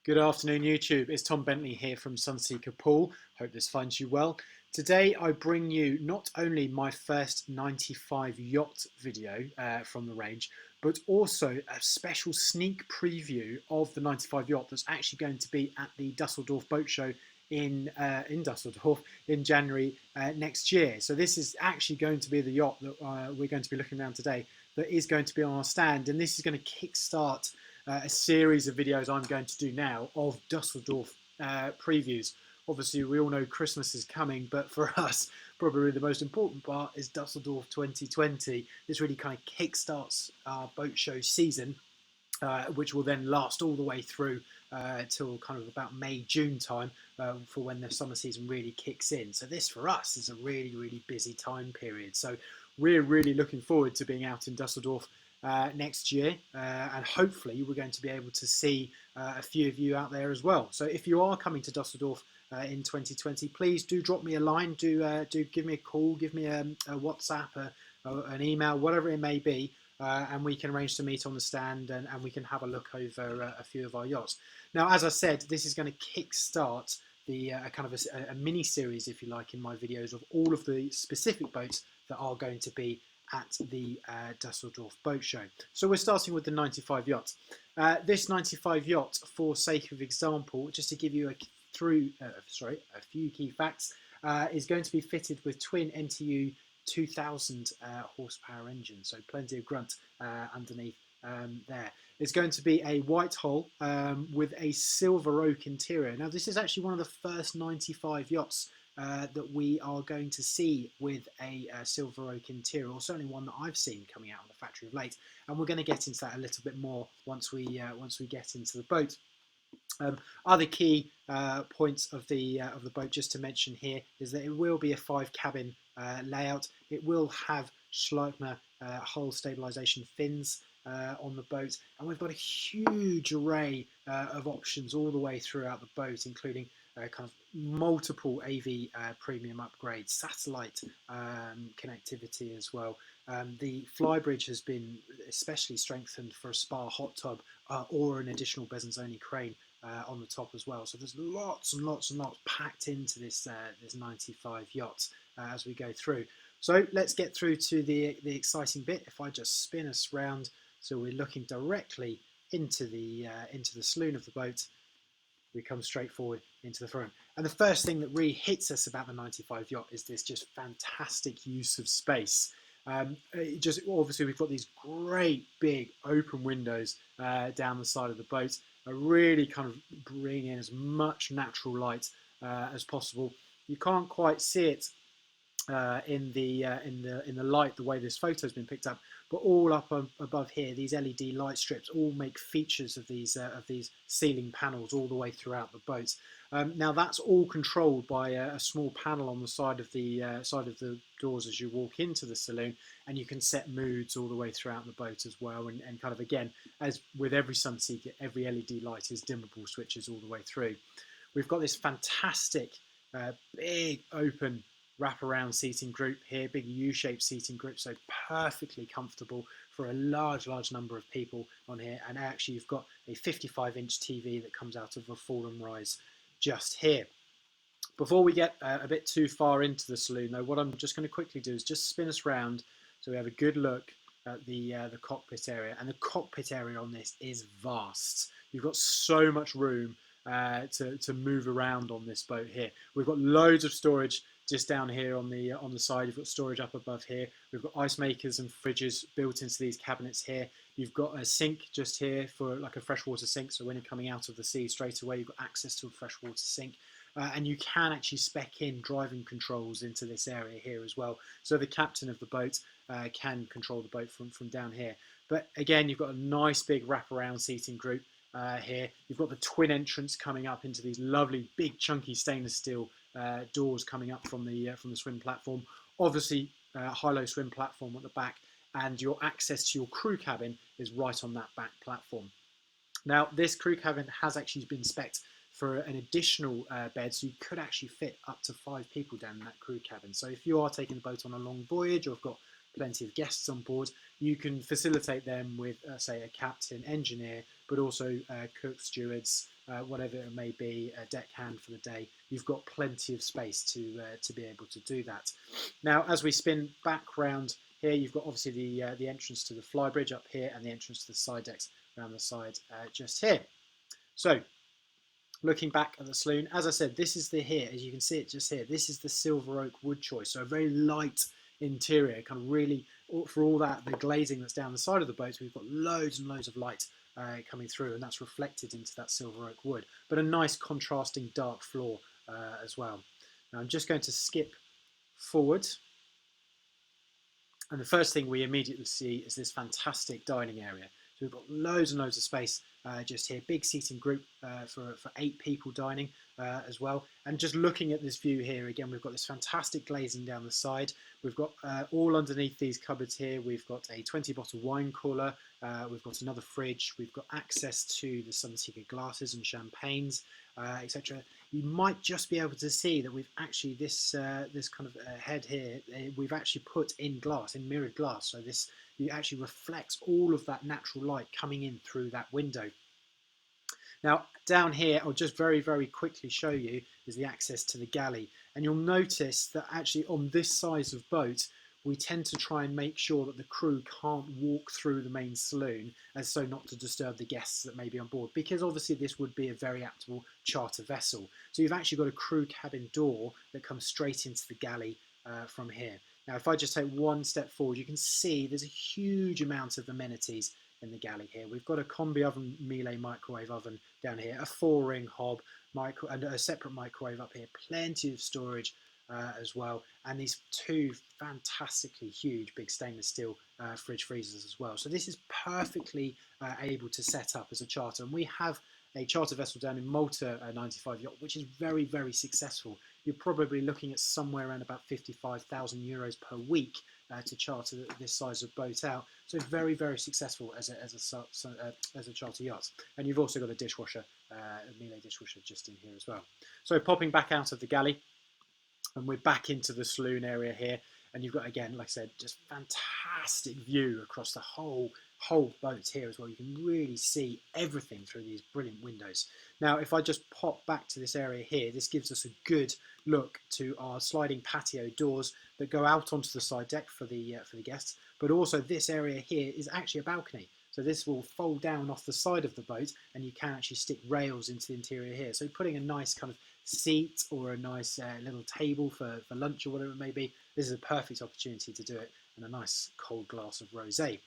Good afternoon, YouTube. It's Tom Bentley here from Sunseeker Pool. Hope this finds you well. Today I bring you not only my first 95 yacht video from the range, but also a special sneak preview of the 95 yacht that's actually going to be at the Dusseldorf boat show in Dusseldorf in January next year. So this is actually going to be the yacht that we're going to be looking around today that is going to be on our stand, and this is going to kickstart a series of videos I'm going to do now of Dusseldorf previews. Obviously, we all know Christmas is coming, but for us, probably the most important part is Dusseldorf 2020. This really kind of kickstarts our boat show season, which will then last all the way through till kind of about May, June time for when the summer season really kicks in. So this for us is a really, really busy time period. So we're really looking forward to being out in Dusseldorf next year, and hopefully we're going to be able to see a few of you out there as well. So if you are coming to Dusseldorf in 2020, please do drop me a line, do give me a call, give me a WhatsApp, an email, whatever it may be, and we can arrange to meet on the stand and we can have a look over a few of our yachts. Now, as I said, this is going to kick-start the kind of a mini series, if you like, in my videos of all of the specific boats that are going to be at the Dusseldorf boat show. So we're starting with the 95 yacht. This 95 yacht, for sake of example, just to give you a few key facts, is going to be fitted with twin NTU 2000 horsepower engine, so plenty of grunt underneath there. It's going to be a white hull with a silver oak interior. Now, this is actually one of the first 95 yachts that we are going to see with a silver oak interior, or certainly one that I've seen coming out of the factory of late. And we're going to get into that a little bit more once we get into the boat. Other key points of the boat, just to mention here, is that it will be a 5-cabin layout. It will have Schleitner hull stabilisation fins on the boat, and we've got a huge array of options all the way throughout the boat, including kind of multiple AV premium upgrades, satellite connectivity as well. The flybridge has been especially strengthened for a spa hot tub or an additional Bezanzoni crane on the top as well. So there's lots and lots and lots packed into this 95 yacht as we go through. So let's get through to the exciting bit. If I just spin us round, so we're looking directly into the saloon of the boat. We come straight forward into the front. And the first thing that really hits us about the 95 yacht is this just fantastic use of space. Just obviously we've got these great big open windows down the side of the boat, really kind of bring in as much natural light as possible. You can't quite see it in the light the way this photo has been picked up, but all up above here, these LED light strips all make features of these ceiling panels all the way throughout the boat. Now that's all controlled by a small panel on the side of the doors as you walk into the saloon, and you can set moods all the way throughout the boat as well. And kind of again, as with every Sunseeker, every LED light is dimmable switches all the way through. We've got this fantastic big open wraparound seating group here, big U-shaped seating group, so perfectly comfortable for a large number of people on here. And actually you've got a 55-inch TV that comes out of a fall and rise just here. Before we get a bit too far into the saloon though, what I'm just going to quickly do is just spin us round so we have a good look at the cockpit area. And the cockpit area on this is vast. You've got so much room to move around on this boat here. We've got loads of storage just down here on the side. You've got storage up above here. We've got ice makers and fridges built into these cabinets here. You've got a sink just here for like a freshwater sink, so when you're coming out of the sea straight away, you've got access to a freshwater sink. And you can actually spec in driving controls into this area here as well. So the captain of the boat can control the boat from down here. But again, you've got a nice big wraparound seating group here. You've got the twin entrance coming up into these lovely big chunky stainless steel doors coming up from the swim platform. Obviously, high-low swim platform at the back, and your access to your crew cabin is right on that back platform. Now, this crew cabin has actually been spec'd for an additional bed, so you could actually fit up to 5 people down in that crew cabin. So if you are taking the boat on a long voyage or have got plenty of guests on board, you can facilitate them with, say, a captain, engineer, but also cook, stewards, whatever it may be, a deckhand for the day. You've got plenty of space to be able to do that. Now, as we spin back round here, you've got obviously the entrance to the flybridge up here and the entrance to the side decks around the side just here. So, looking back at the saloon, as I said, this is the here, as you can see it just here, this is the silver oak wood choice, so a very light interior, kind of really, for all that, the glazing that's down the side of the boat, we've got loads and loads of light coming through, and that's reflected into that silver oak wood, but a nice contrasting dark floor as well. Now I'm just going to skip forward, and the first thing we immediately see is this fantastic dining area. So we've got loads and loads of space just here, big seating group for 8 people dining as well. And just looking at this view here, again, we've got this fantastic glazing down the side. We've got all underneath these cupboards here, we've got a 20-bottle wine cooler, we've got another fridge, we've got access to the Sunseeker glasses and champagnes, etc. You might just be able to see that we've actually, this kind of head here, we've actually put in glass, in mirrored glass, so this it actually reflects all of that natural light coming in through that window. Now down here, I'll just very, very quickly show you, is the access to the galley. And you'll notice that actually on this size of boat, we tend to try and make sure that the crew can't walk through the main saloon, as so not to disturb the guests that may be on board, because obviously this would be a very aptable charter vessel. So you've actually got a crew cabin door that comes straight into the galley from here. Now, if I just take one step forward, you can see there's a huge amount of amenities in the galley here. We've got a combi oven, Miele microwave oven down here, a 4-ring hob, and a separate microwave up here, plenty of storage as well, and these 2 fantastically huge big stainless steel fridge freezers as well. So this is perfectly able to set up as a charter, and we have a charter vessel down in Malta, a 95 yacht, which is very, very successful. You're probably looking at somewhere around about 55,000 euros per week to charter this size of boat out. So very, very successful as a charter yacht. And you've also got a dishwasher, a Miele dishwasher just in here as well. So popping back out of the galley, and we're back into the saloon area here. And you've got, again, like I said, just fantastic view across the whole boat here as well. You can really see everything through these brilliant windows. Now, if I just pop back to this area here, this gives us a good look to our sliding patio doors that go out onto the side deck for the guests. But also this area here is actually a balcony. So this will fold down off the side of the boat, and you can actually stick rails into the interior here. So putting a nice kind of seat or a nice little table for lunch or whatever it may be, this is a perfect opportunity to do it, and a nice cold glass of rosé.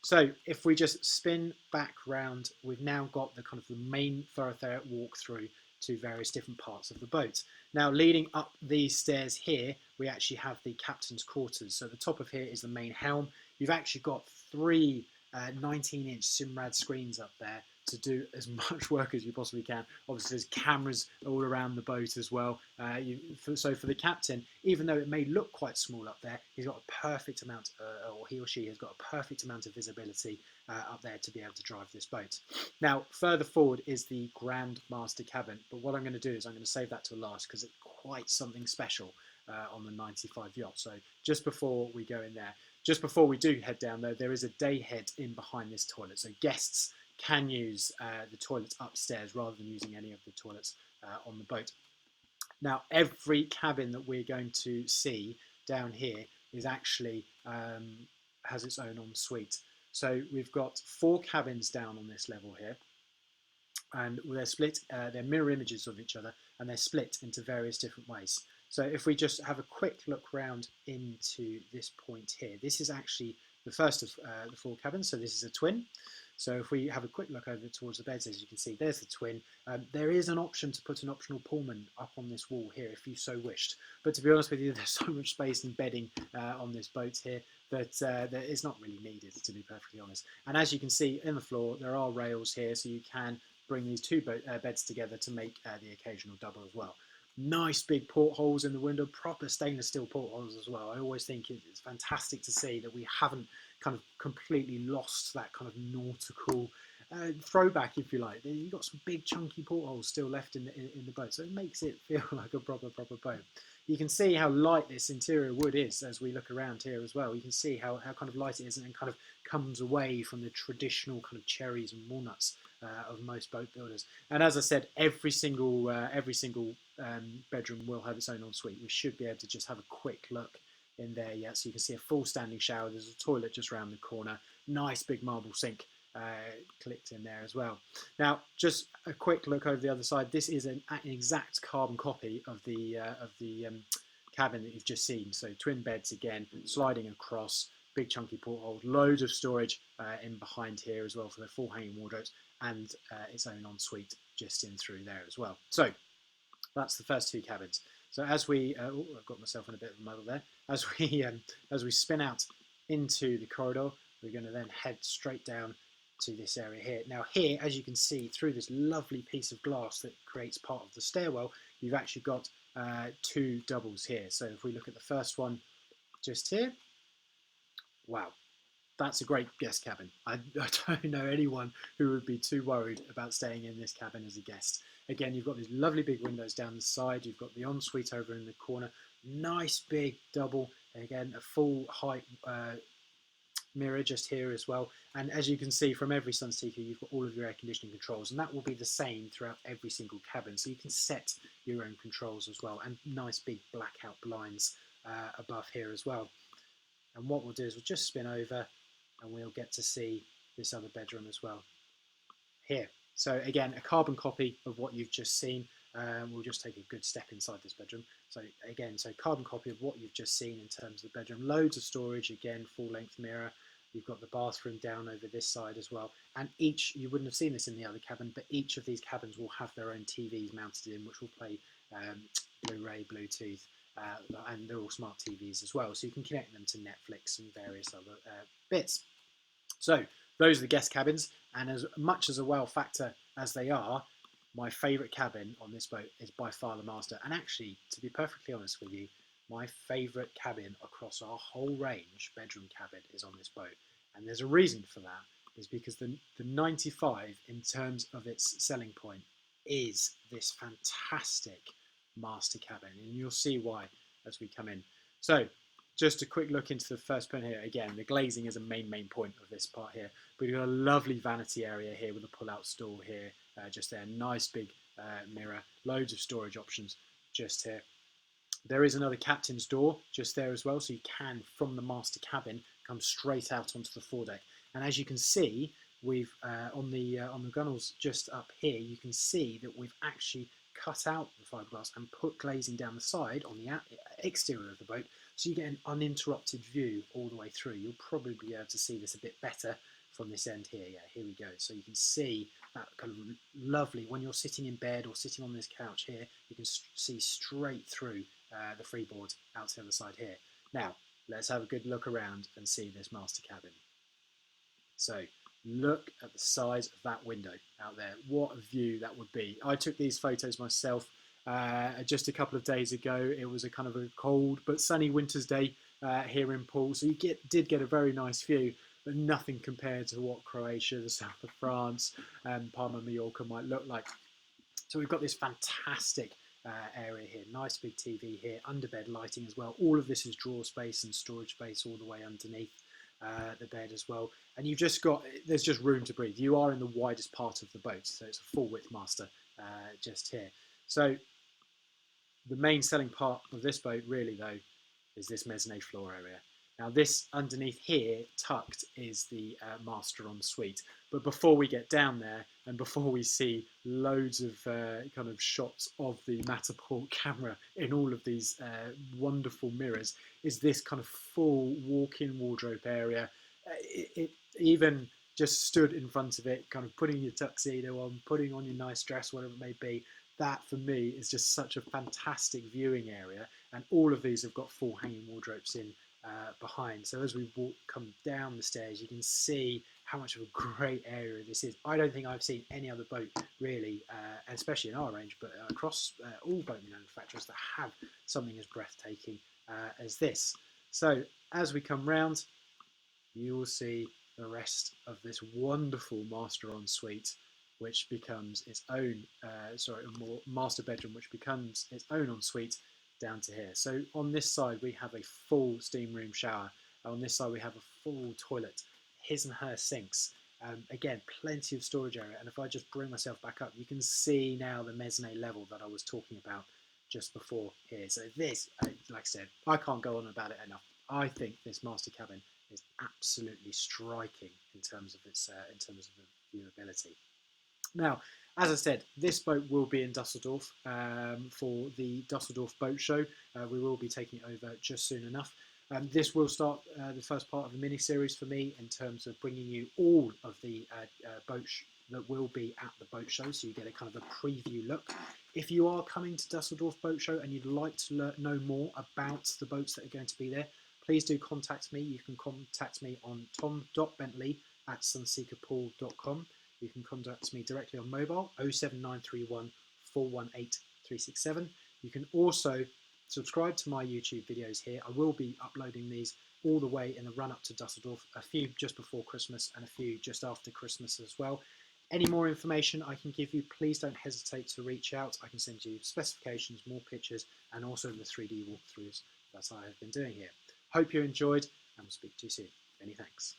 So if we just spin back round, we've now got the kind of the main thoroughfare walk through to various different parts of the boat. Now, leading up these stairs here, we actually have the captain's quarters. So the top of here is the main helm. You've actually got 3 19-inch Simrad screens up there to do as much work as you possibly can. Obviously, there's cameras all around the boat as well. So for the captain, even though it may look quite small up there, he's got a perfect amount, or he or she has got a perfect amount of visibility up there to be able to drive this boat. Now, further forward is the Grand Master cabin, but what I'm going to do is I'm going to save that to last because it's quite something special on the 95 yacht. So just before we go in there, just before we do head down though, there is a day head in behind this toilet. So guests can use the toilets upstairs rather than using any of the toilets on the boat. Now, every cabin that we're going to see down here is actually has its own ensuite. So we've got 4 cabins down on this level here, and they're split, they're mirror images of each other, and they're split into various different ways. So if we just have a quick look round into this point here, this is actually the first of the 4 cabins, so this is a twin. So if we have a quick look over towards the beds, as you can see, there's the twin. There is an option to put an optional Pullman up on this wall here if you so wished. But to be honest with you, there's so much space and bedding on this boat here that it's not really needed, to be perfectly honest. And as you can see in the floor, there are rails here, so you can bring these 2 beds together to make the occasional double as well. Nice big portholes in the window, proper stainless steel portholes as well. I always think it's fantastic to see that we haven't kind of completely lost that kind of nautical throwback, if you like. You've got some big chunky portholes still left in the boat, so it makes it feel like a proper boat. You can see how light this interior wood is as we look around here as well. You can see how kind of light it is, and kind of comes away from the traditional kind of cherries and walnuts of most boat builders. And as I said, every single bedroom will have its own ensuite. We should be able to just have a quick look in there, yeah. So you can see a full standing shower. There's a toilet just around the corner. Nice big marble sink clicked in there as well. Now, just a quick look over the other side. This is an exact carbon copy of the cabin that you've just seen. So twin beds again, sliding across, big chunky porthole, loads of storage in behind here as well for the full hanging wardrobes, and its own ensuite just in through there as well. So that's the first two cabins. So as we, I've got myself in a bit of a muddle there. As we spin out into the corridor, we're going to then head straight down to this area here. Now here, as you can see through this lovely piece of glass that creates part of the stairwell, you've actually got two doubles here. So if we look at the first one just here, wow, that's a great guest cabin. I don't know anyone who would be too worried about staying in this cabin as a guest. Again, you've got these lovely big windows down the side. You've got the ensuite over in the corner. Nice big double. Again, a full height mirror just here as well. And as you can see from every Sunseeker, you've got all of your air conditioning controls, and that will be the same throughout every single cabin. So you can set your own controls as well, and nice big blackout blinds above here as well. And what we'll do is we'll just spin over and we'll get to see this other bedroom as well here. So again, a carbon copy of what you've just seen. We'll just take a good step inside this bedroom. So again, so carbon copy of what you've just seen in terms of the bedroom. Loads of storage, again, full length mirror. You've got the bathroom down over this side as well. And each, you wouldn't have seen this in the other cabin, but each of these cabins will have their own TVs mounted in, which will play Blu-ray, Bluetooth, and they're all smart TVs as well. So you can connect them to Netflix and various other bits. So those are the guest cabins, and as much as a wow factor as they are, my favourite cabin on this boat is by far the master. And actually, to be perfectly honest with you, my favourite cabin across our whole range, bedroom cabin, is on this boat. And there's a reason for that, is because the 95, in terms of its selling point, is this fantastic master cabin. And you'll see why as we come in. So just a quick look into the first point here. Again, the glazing is a main point of this part here. But you've got a lovely vanity area here with a pull-out stool here, just there. Nice big mirror, loads of storage options just here. There is another captain's door just there as well, so you can, from the master cabin, come straight out onto the foredeck. And as you can see, we've on the gunnels just up here, you can see that we've actually cut out the fiberglass and put glazing down the side on the exterior of the boat, so you get an uninterrupted view all the way through. You'll probably be able to see this a bit better from this end here. Yeah, here we go. So you can see that kind of lovely, when you're sitting in bed or sitting on this couch here, you can see straight through the freeboard out to the other side here. Now, let's have a good look around and see this master cabin. So look at the size of that window out there. What a view that would be. I took these photos myself just a couple of days ago. It was a kind of a cold but sunny winter's day here in Poole, so you did get a very nice view, but nothing compared to what Croatia, the south of France, Palma, Mallorca might look like. So we've got this fantastic area here, nice big TV here, underbed lighting as well. All of this is drawer space and storage space all the way underneath the bed as well. And you've just got, there's just room to breathe. You are in the widest part of the boat, so it's a full width master just here. So the main selling part of this boat really though is this mezzanine floor area. Now this underneath here, tucked, is the master ensuite. But before we get down there, and before we see loads of kind of shots of the Matterport camera in all of these wonderful mirrors, is this kind of full walk-in wardrobe area. It even just stood in front of it, kind of putting your tuxedo on, putting on your nice dress, whatever it may be. That for me is just such a fantastic viewing area, and all of these have got full hanging wardrobes in behind. So as we come down the stairs, you can see how much of a great area this is. I don't think I've seen any other boat really, especially in our range, but across all boat manufacturers, that have something as breathtaking as this. So as we come round, you will see the rest of this wonderful master ensuite, which becomes its own, a more master bedroom, which becomes its own ensuite down to here. So on this side, we have a full steam room shower. On this side, we have a full toilet, his and her sinks. Again, plenty of storage area. And if I just bring myself back up, you can see now the mezzanine level that I was talking about just before here. So this, like I said, I can't go on about it enough. I think this master cabin is absolutely striking in terms of its the viewability. Now, as I said, this boat will be in Dusseldorf for the Dusseldorf Boat Show. We will be taking it over just soon enough. This will start the first part of the mini-series for me in terms of bringing you all of the boats that will be at the boat show, so you get a kind of a preview look. If you are coming to Dusseldorf Boat Show and you'd like to know more about the boats that are going to be there, please do contact me. You can contact me on tom.bentley@sunseekerpool.com. You can contact me directly on mobile, 07931 418 367. You can also subscribe to my YouTube videos here. I will be uploading these all the way in the run up to Dusseldorf, a few just before Christmas and a few just after Christmas as well. Any more information I can give you, please don't hesitate to reach out. I can send you specifications, more pictures, and also the 3D walkthroughs that I have been doing here. Hope you enjoyed, and we'll speak to you soon. Many thanks.